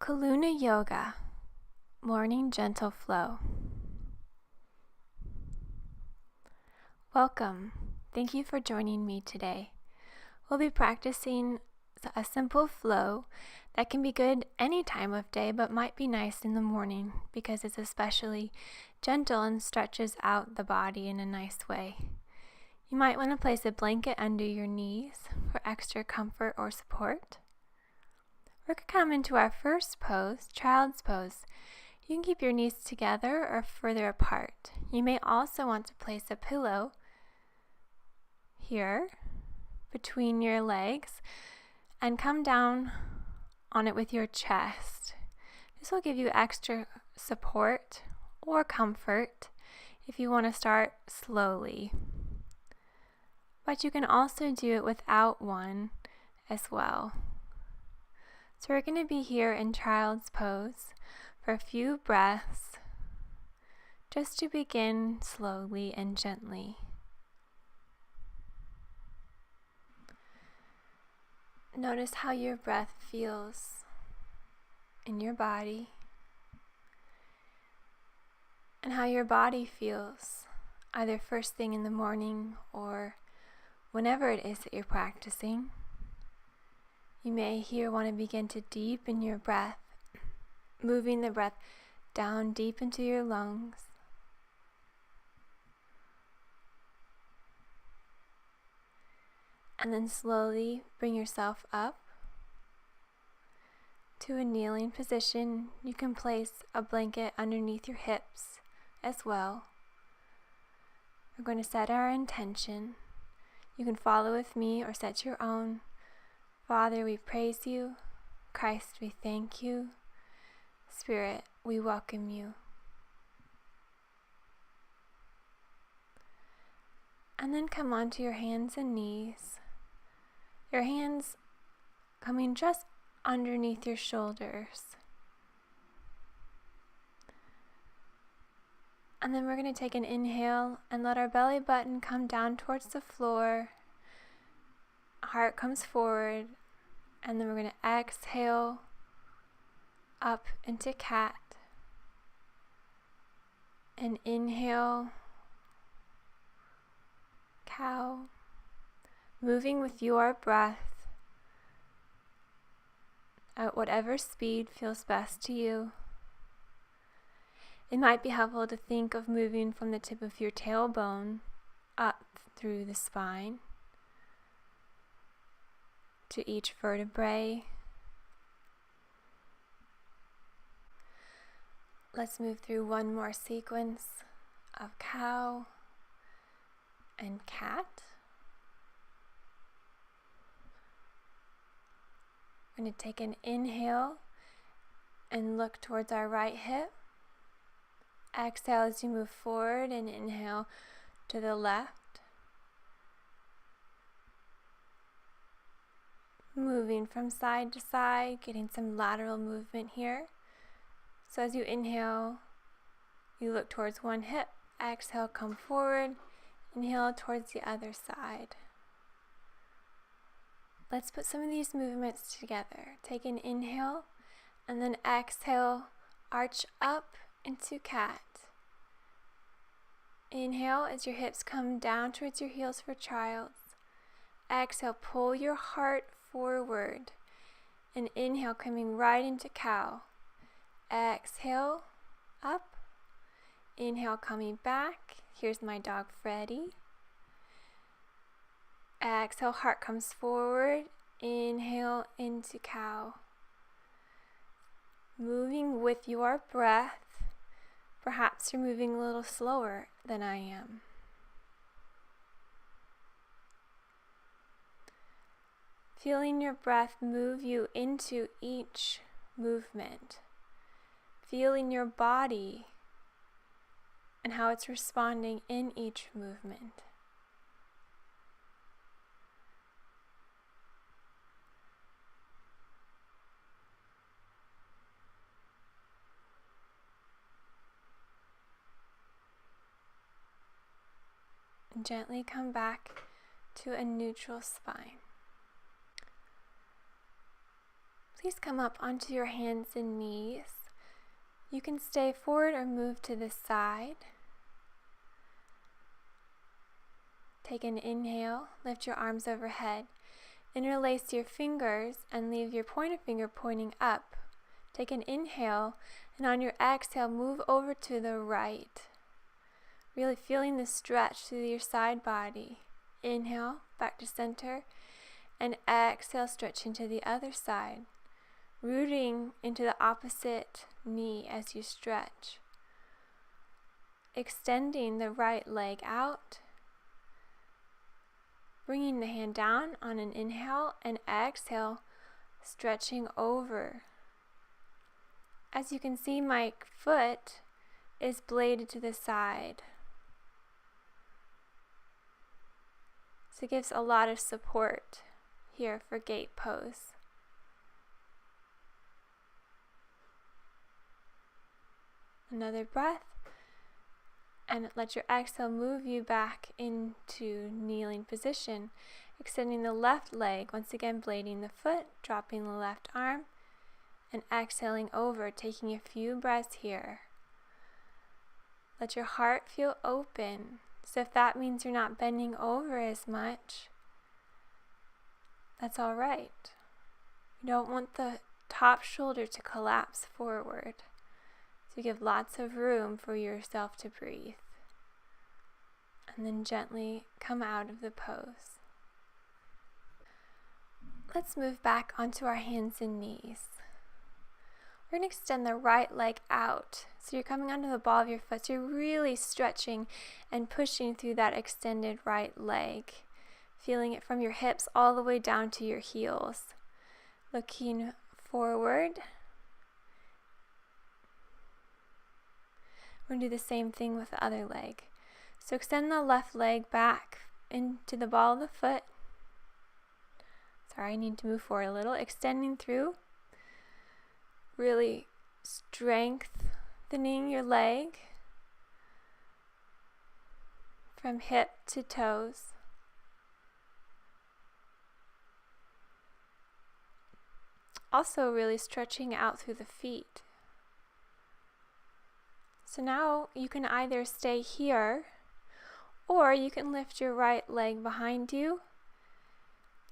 Kaluna Yoga, Morning Gentle Flow. Welcome. Thank you for joining me today. We'll be practicing a simple flow that can be good any time of day, but might be nice in the morning because it's especially gentle and stretches out the body in a nice way. You might want to place a blanket under your knees for extra comfort or support. We're going to come into our first pose, child's pose. You can keep your knees together or further apart. You may also want to place a pillow here between your legs and come down on it with your chest. This will give you extra support or comfort if you want to start slowly. But you can also do it without one as well. So we're going to be here in child's pose for a few breaths, just to begin slowly and gently. Notice how your breath feels in your body and how your body feels either first thing in the morning or whenever it is that you're practicing. You may here want to begin to deepen your breath, moving the breath down deep into your lungs. And then slowly bring yourself up to a kneeling position. You can place a blanket underneath your hips as well. We're going to set our intention. You can follow with me or set your own. Father, we praise you. Christ, we thank you. Spirit, we welcome you. And then come onto your hands and knees. Your hands coming just underneath your shoulders. And then we're going to take an inhale and let our belly button come down towards the floor. Heart comes forward, and then we're going to exhale up into cat, and inhale cow, moving with your breath at whatever speed feels best to you. It might be helpful to think of moving from the tip of your tailbone up through the spine to each vertebrae. Let's move through one more sequence of cow and cat. We're going to take an inhale and look towards our right hip. Exhale as you move forward and inhale to the left. Moving from side to side, getting some lateral movement here. So as you inhale, you look towards one hip. Exhale, come forward. Inhale towards the other side. Let's put some of these movements together. Take an inhale and then exhale, arch up into cat. Inhale as your hips come down towards your heels for child's. Exhale, pull your heart forward, and inhale, coming right into cow. Exhale, up. Inhale, coming back. Here's my dog Freddy. Exhale, heart comes forward. Inhale into cow. Moving with your breath. Perhaps you're moving a little slower than I am. Feeling your breath move you into each movement. Feeling your body and how it's responding in each movement. And gently come back to a neutral spine. Please come up onto your hands and knees. You can stay forward or move to the side. Take an inhale, lift your arms overhead. Interlace your fingers and leave your pointer finger pointing up. Take an inhale, and on your exhale, move over to the right. Really feeling the stretch through your side body. Inhale, back to center, and exhale, stretching to the other side. Rooting into the opposite knee as you stretch. Extending the right leg out. Bringing the hand down on an inhale and exhale, stretching over. As you can see, my foot is bladed to the side. So it gives a lot of support here for gate pose. Another breath, and let your exhale move you back into kneeling position, extending the left leg, once again blading the foot, dropping the left arm, and exhaling over, taking a few breaths here. Let your heart feel open. So if that means you're not bending over as much, that's all right. You don't want the top shoulder to collapse forward. So give lots of room for yourself to breathe. And then gently come out of the pose. Let's move back onto our hands and knees. We're going to extend the right leg out. So you're coming onto the ball of your foot. So you're really stretching and pushing through that extended right leg. Feeling it from your hips all the way down to your heels. Looking forward. We're going to do the same thing with the other leg. So extend the left leg back into the ball of the foot. Sorry, I need to move forward a little. Extending through. Really strengthening your leg from hip to toes. Also really stretching out through the feet. So now you can either stay here, or you can lift your right leg behind you.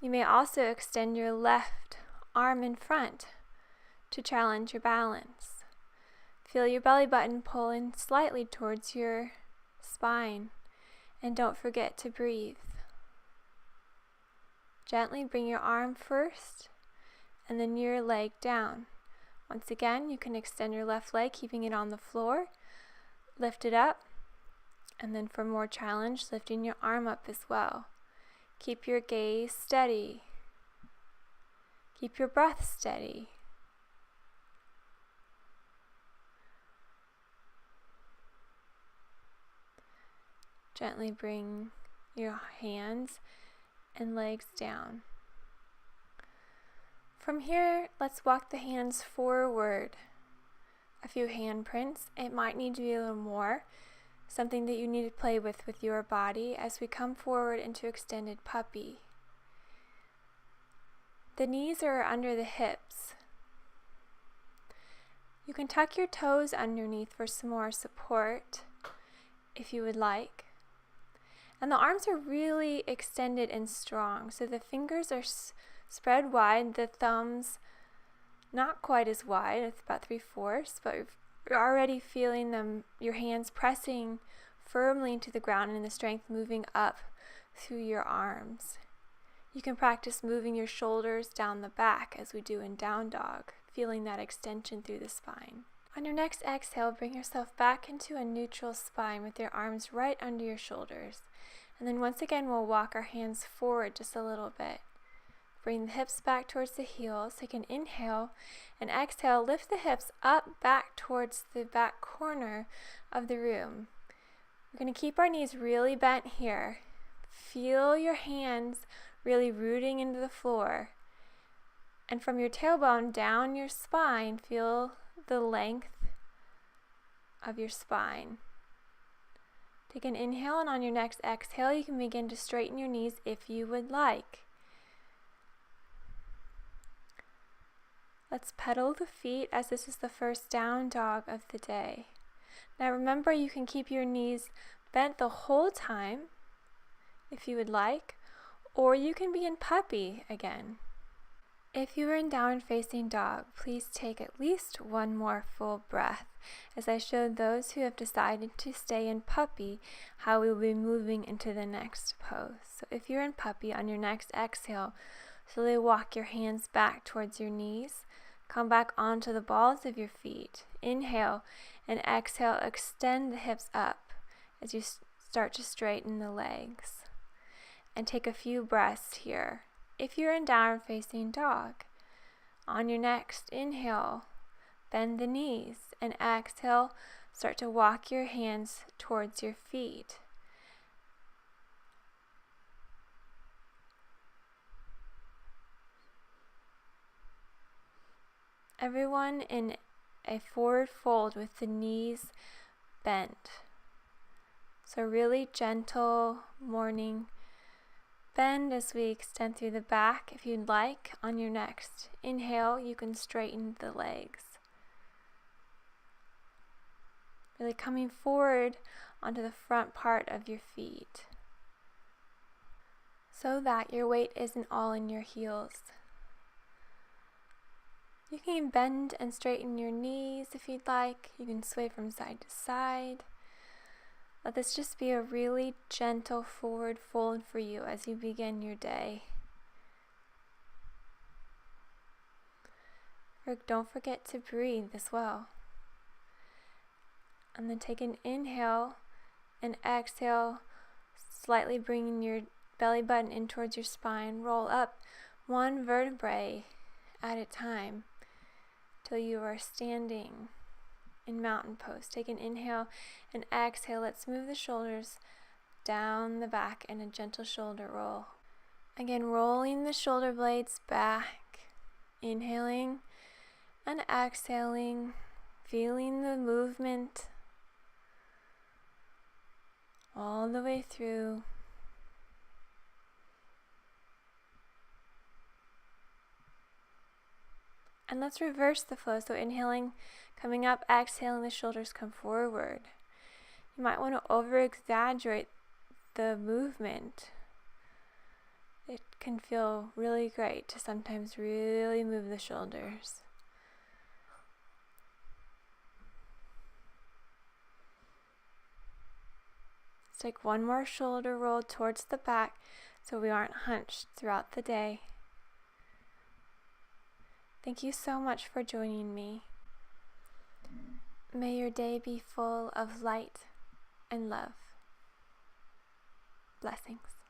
You may also extend your left arm in front to challenge your balance. Feel your belly button pull in slightly towards your spine, and don't forget to breathe. Gently bring your arm first, and then your leg down. Once again, you can extend your left leg, keeping it on the floor. Lift it up, and then for more challenge, lifting your arm up as well. Keep your gaze steady. Keep your breath steady. Gently bring your hands and legs down. From here, let's walk the hands forward. A few hand prints. It might need to be a little more. Something that you need to play with your body as we come forward into extended puppy. The knees are under the hips. You can tuck your toes underneath for some more support if you would like. And the arms are really extended and strong. So the fingers are spread wide, the thumbs not quite as wide, it's about 3/4, but you're already feeling them, your hands pressing firmly into the ground and the strength moving up through your arms. You can practice moving your shoulders down the back as we do in down dog, feeling that extension through the spine. On your next exhale, bring yourself back into a neutral spine with your arms right under your shoulders. And then once again, we'll walk our hands forward just a little bit. Bring the hips back towards the heels. Take an inhale and exhale. Lift the hips up back towards the back corner of the room. We're going to keep our knees really bent here. Feel your hands really rooting into the floor. And from your tailbone down your spine, feel the length of your spine. Take an inhale, and on your next exhale, you can begin to straighten your knees if you would like. Let's pedal the feet as this is the first down dog of the day. Now remember, you can keep your knees bent the whole time if you would like, or you can be in puppy again. If you are in downward facing dog, please take at least one more full breath as I showed those who have decided to stay in puppy how we will be moving into the next pose. So if you're in puppy, on your next exhale, slowly walk your hands back towards your knees. Come back onto the balls of your feet. Inhale, and exhale, extend the hips up as you start to straighten the legs. And take a few breaths here. If you're in downward facing dog, on your next inhale, bend the knees, and exhale, start to walk your hands towards your feet. Everyone in a forward fold with the knees bent. So really gentle morning bend as we extend through the back. If you'd like, on your next inhale, you can straighten the legs. Really coming forward onto the front part of your feet so that your weight isn't all in your heels. You can bend and straighten your knees if you'd like. You can sway from side to side. Let this just be a really gentle forward fold for you as you begin your day. Don't forget to breathe as well. And then take an inhale and exhale, slightly bringing your belly button in towards your spine. Roll up one vertebrae at a time till you are standing in mountain pose. Take an inhale and exhale. Let's move the shoulders down the back in a gentle shoulder roll. Again, rolling the shoulder blades back, inhaling and exhaling, feeling the movement all the way through. And let's reverse the flow. So inhaling, coming up, exhaling, the shoulders come forward. You might want to over-exaggerate the movement. It can feel really great to sometimes really move the shoulders. Let's take one more shoulder roll towards the back so we aren't hunched throughout the day. Thank you so much for joining me. May your day be full of light and love. Blessings.